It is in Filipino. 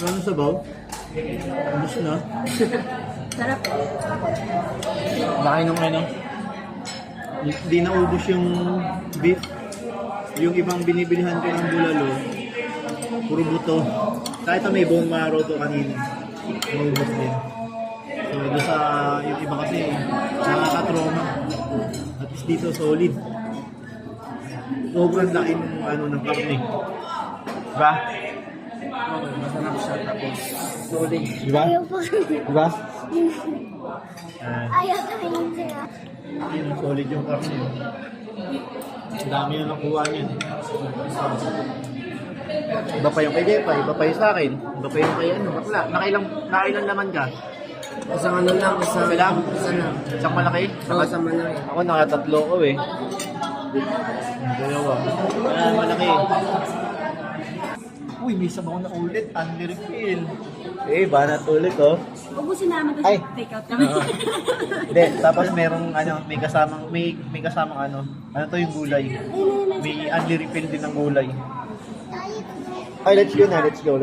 Ano sabaw? Ubus na. Sarap. Laki nung ano. Hindi naubos yung beef. Yung ibang binibilihan ko ng bulalo, puro buto. Kahit may bone marrow to kanina. Naubos din. So, doon sa yung iba kasi, nakaka-trauma. At least dito, solid. Sobrang laki ng ano, ng karne. Diba? Masarap siya tapos solid. Diba? Ayaw po. Diba? Ayaw kainin sila. Yun, solid yung karne. Ang dami na nakuha niyan. Iba pa yung kay Jepa, iba pa yung sa akin. Iba pa yung kay ano, bakla. Nakailang laman ka? Isang ano lang, isang Isa lang? Isa lang. Isang malaki? Oo, isang malaki. Ako nakatatlo ko eh. Dalawa. Malaki. Uy, may sabaw na ulit. Under refill. Eh, banat ulit oh. Ubusin namin ito Ay. sa take-out kami. Hindi, tapos merong ano, may kasamang ano. Ano to yung gulay? May under refill din ng gulay. Ay, let's go na. Let's go.